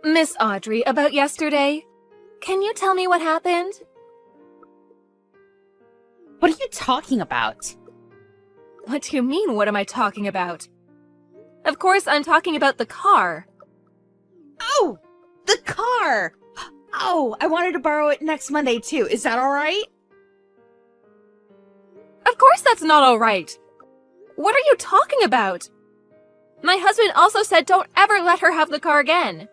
Miss Audrey, about yesterday. Can you tell me what happened? What are you talking about? What do you mean, what am I talking about? Of course, I'm talking about the car. Oh, the car! Oh, I wanted to borrow it next Monday too. Is that all right? Of course that's not all right. What are you talking about? My husband also said don't ever let her have the car again.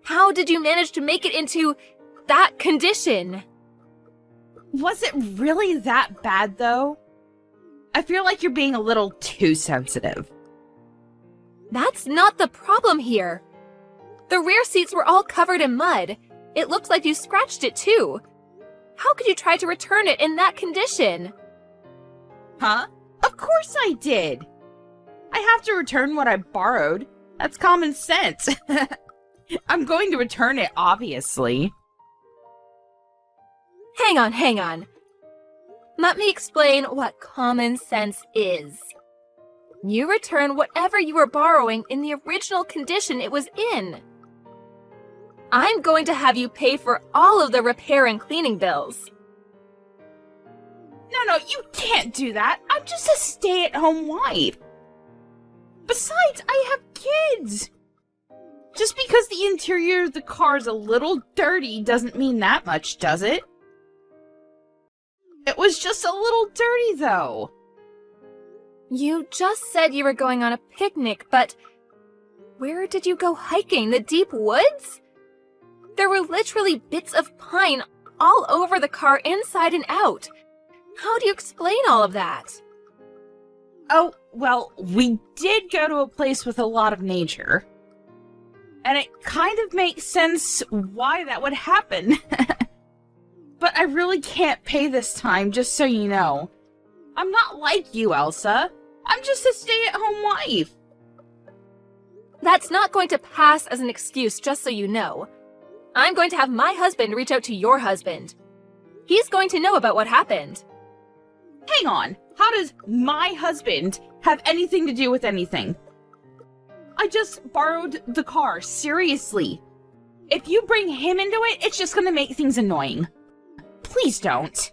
How did you manage to make it into that condition? Was it really that bad, though? I feel like you're being a little too sensitive. That's not the problem here. The rear seats were all covered in mud. It looks like you scratched it too. How could you try to return it in that condition? Huh? Of course I did! I have to return what I borrowed. That's common sense. I'm going to return it, obviously. Hang on. Let me explain what common sense is. You return whatever you were borrowing in the original condition it was in. I'm going to have you pay for all of the repair and cleaning bills. No, you can't do that. I'm just a stay-at-home wife. Besides, I have kids. Just because the interior of the car's a little dirty doesn't mean that much, does it? It was just a little dirty, though. You just said you were going on a picnic, but where did you go hiking? The deep woods? There were literally bits of pine all over the car, inside and out. How do you explain all of that? Oh, well, we did go to a place with a lot of nature. And it kind of makes sense why that would happen. But I really can't pay this time, just so you know. I'm not like you, Elsa. I'm just a stay-at-home wife. That's not going to pass as an excuse, just so you know. I'm going to have my husband reach out to your husband. He's going to know about what happened. Hang on. How does my husband have anything to do with anything? I just borrowed the car, seriously. If you bring him into it, it's just gonna make things annoying. Please don't.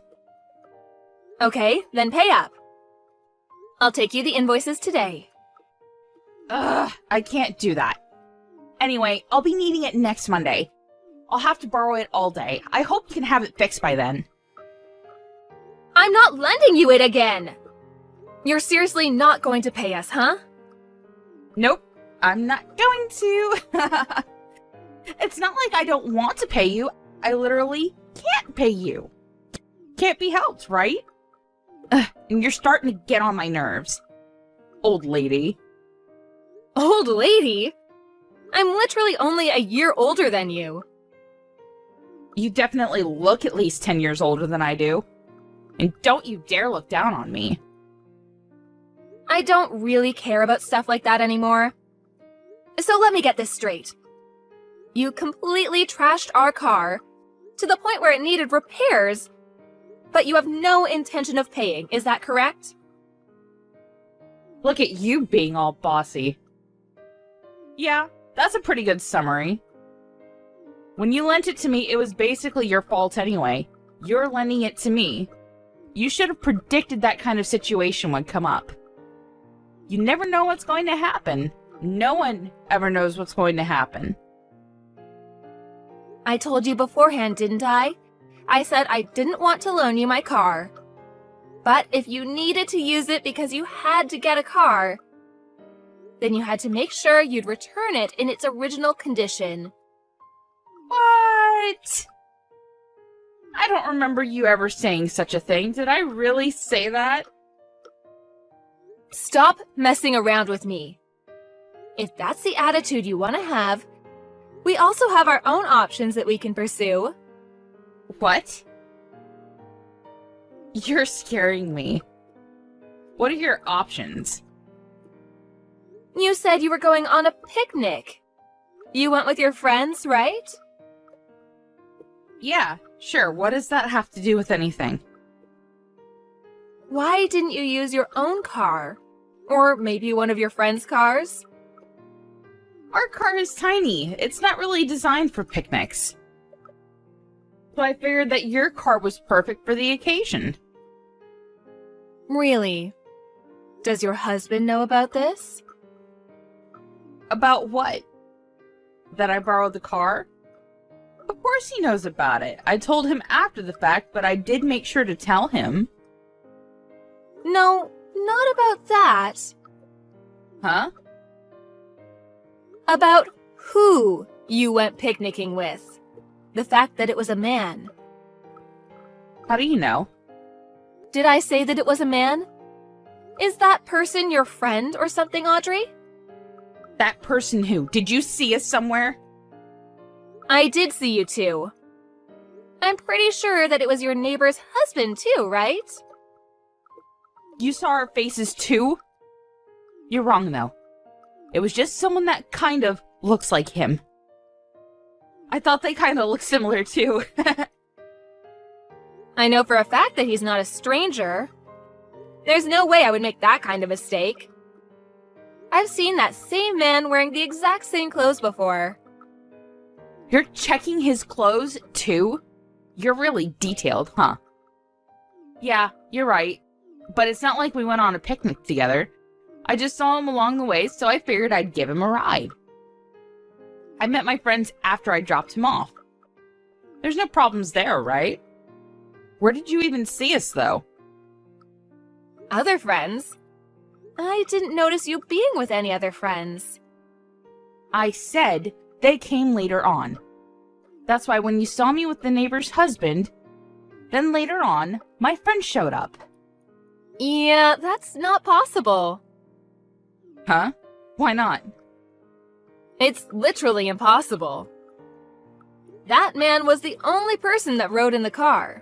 Okay, then pay up. I'll take you the invoices today. Ugh, I can't do that. Anyway, I'll be needing it next Monday. I'll have to borrow it all day. I hope you can have it fixed by then. I'm not lending you it again! You're seriously not going to pay us, huh? Nope, I'm not going to. It's not like I don't want to pay you. I literally can't pay you. Can't be helped, right? Ugh, and you're starting to get on my nerves. Old lady. Old lady? I'm literally only a year older than you. You definitely look at least 10 years older than I do. And don't you dare look down on me. I don't really care about stuff like that anymore. So let me get this straight. You completely trashed our car to the point where it needed repairs, but you have no intention of paying, is that correct? Look at you being all bossy. Yeah, that's a pretty good summary. When you lent it to me, it was basically your fault anyway. You're lending it to me. You should have predicted that kind of situation would come up. You never know what's going to happen. No one ever knows what's going to happen. I told you beforehand, didn't I? I said I didn't want to loan you my car. But if you needed to use it because you had to get a car, then you had to make sure you'd return it in its original condition. What? I don't remember you ever saying such a thing. Did I really say that? Stop messing around with me. If that's the attitude you want to have, we also have our own options that we can pursue. What? You're scaring me. What are your options? You said you were going on a picnic. You went with your friends, right? Yeah, sure. What does that have to do with anything? Why didn't you use your own car? Or maybe one of your friends' cars? Our car is tiny. It's not really designed for picnics. So I figured that your car was perfect for the occasion. Really? Does your husband know about this? About what? That I borrowed the car? Of course he knows about it. I told him after the fact, but I did make sure to tell him. No, not about that. Huh? About who you went picnicking with. The fact that it was a man. How do you know? Did I say that it was a man? Is that person your friend or something, Audrey? That person who? Did you see us somewhere? I did see you two. I'm pretty sure that it was your neighbor's husband too, right? You saw our faces too? You're wrong though. It was just someone that kind of looks like him. I thought they kind of looked similar too. I know for a fact that he's not a stranger. There's no way I would make that kind of mistake. I've seen that same man wearing the exact same clothes before. You're checking his clothes too? You're really detailed, huh? Yeah, you're right. But it's not like we went on a picnic together. I just saw him along the way, so I figured I'd give him a ride. I met my friends after I dropped him off. There's no problems there, right? Where did you even see us, though? Other friends? I didn't notice you being with any other friends. I said they came later on. That's why when you saw me with the neighbor's husband, then later on, my friend showed up. Yeah, that's not possible. Huh? Why not? It's literally impossible. That man was the only person that rode in the car.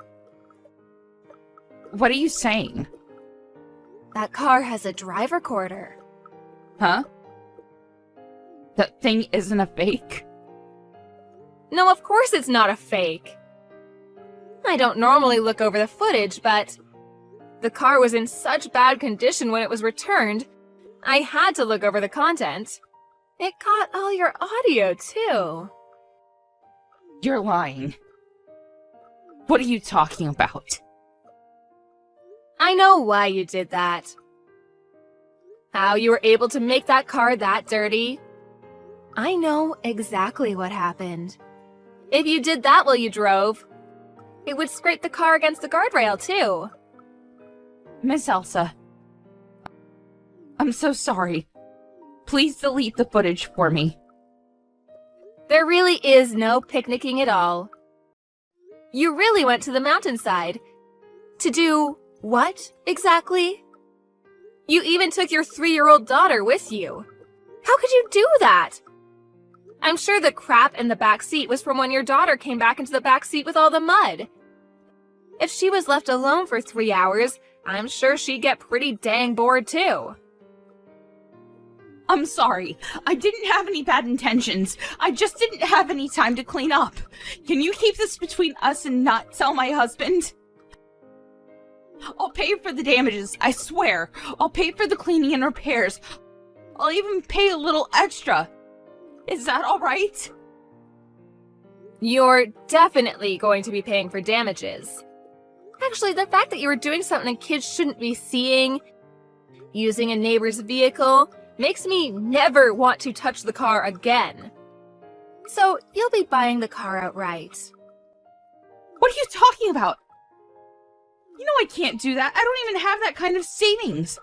What are you saying? That car has a drive recorder. Huh? That thing isn't a fake? No, of course it's not a fake. I don't normally look over the footage, but the car was in such bad condition when it was returned, I had to look over the content. It caught all your audio, too. You're lying. What are you talking about? I know why you did that. How you were able to make that car that dirty. I know exactly what happened. If you did that while you drove, it would scrape the car against the guardrail, too. Miss Elsa, I'm so sorry. Please delete the footage for me. There really is no picnicking at all. You really went to the mountainside. To do what, exactly? You even took your 3-year-old daughter with you. How could you do that? I'm sure the crap in the back seat was from when your daughter came back into the back seat with all the mud. If she was left alone for 3 hours, I'm sure she'd get pretty dang bored too. I'm sorry. I didn't have any bad intentions. I just didn't have any time to clean up. Can you keep this between us and not tell my husband? I'll pay for the damages, I swear. I'll pay for the cleaning and repairs. I'll even pay a little extra. Is that all right? You're definitely going to be paying for damages. Actually, the fact that you were doing something kids shouldn't be seeing, using a neighbor's vehicle, makes me never want to touch the car again. So, you'll be buying the car outright. What are you talking about? You know I can't do that. I don't even have that kind of savings.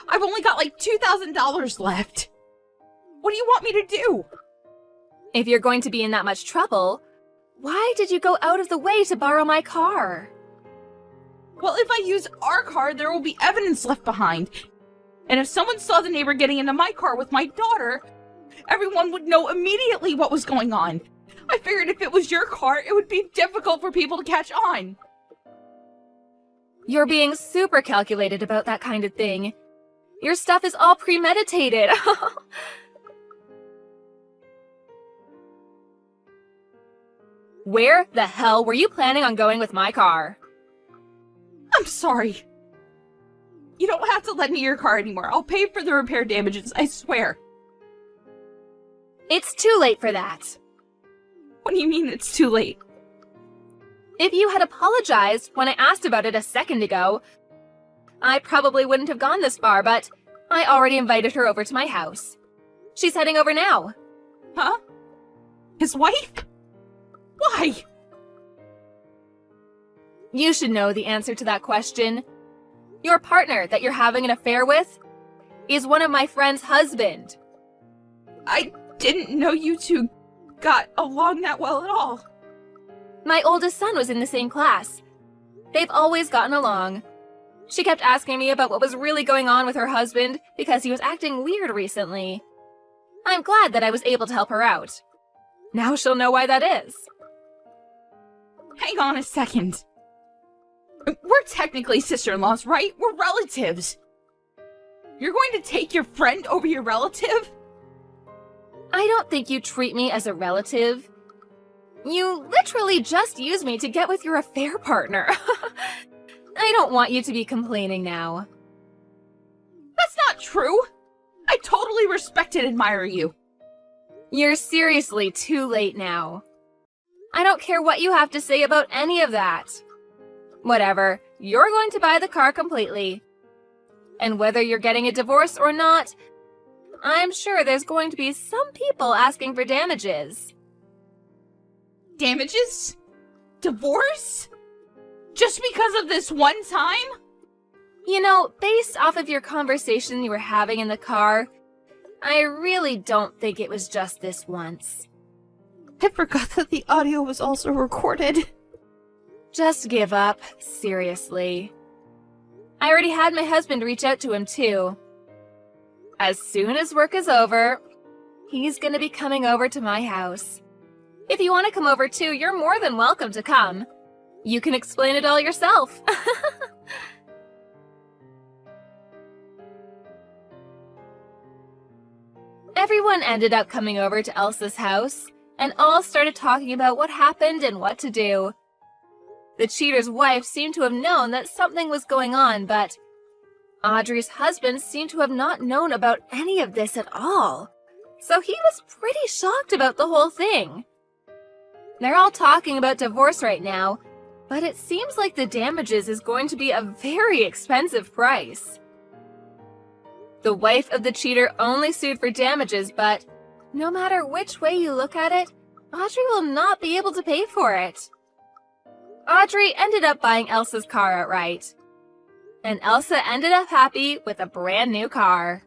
I've only got like $2,000 left. What do you want me to do? If you're going to be in that much trouble, why did you go out of the way to borrow my car? Well, if I use our car, there will be evidence left behind. And if someone saw the neighbor getting into my car with my daughter, everyone would know immediately what was going on. I figured if it was your car, it would be difficult for people to catch on. You're being super calculated about that kind of thing. Your stuff is all premeditated. Where the hell were you planning on going with my car? I'm sorry. You don't have to lend me your car anymore. I'll pay for the repair damages, I swear. It's too late for that. What do you mean it's too late? If you had apologized when I asked about it a second ago, I probably wouldn't have gone this far, but I already invited her over to my house. She's heading over now. Huh? His wife? Why? You should know the answer to that question. Your partner that you're having an affair with is one of my friend's husband. I didn't know you two got along that well at all. My oldest son was in the same class. They've always gotten along. She kept asking me about what was really going on with her husband because he was acting weird recently. I'm glad that I was able to help her out. Now she'll know why that is. Hang on a second. We're technically sister-in-laws, right? We're relatives. You're going to take your friend over your relative? I don't think you treat me as a relative. You literally just use me to get with your affair partner. I don't want you to be complaining now. That's not true. I totally respect and admire you. You're seriously too late now. I don't care what you have to say about any of that. Whatever, you're going to buy the car completely. And whether you're getting a divorce or not, I'm sure there's going to be some people asking for damages. Damages? Divorce? Just because of this one time? You know, based off of your conversation you were having in the car, I really don't think it was just this once. I forgot that the audio was also recorded. Just give up, seriously. I already had my husband reach out to him too. As soon as work is over, he's gonna be coming over to my house. If you want to come over too, you're more than welcome to come. You can explain it all yourself. Everyone ended up coming over to Elsa's house, and all started talking about what happened and what to do. The cheater's wife seemed to have known that something was going on, but Audrey's husband seemed to have not known about any of this at all. So he was pretty shocked about the whole thing. They're all talking about divorce right now, but it seems like the damages is going to be a very expensive price. The wife of the cheater only sued for damages, but no matter which way you look at it, Audrey will not be able to pay for it. Audrey ended up buying Elsa's car outright. And Elsa ended up happy with a brand new car.